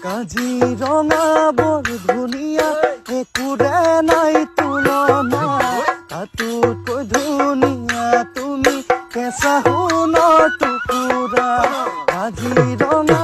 কাজিৰঙা বৰ ধুনীয়া একোৰে নাই তুলনা তাতোতকৈ ধুনীয়া তুমি কেঁচা সোণৰ টুকুৰা কাজিৰঙা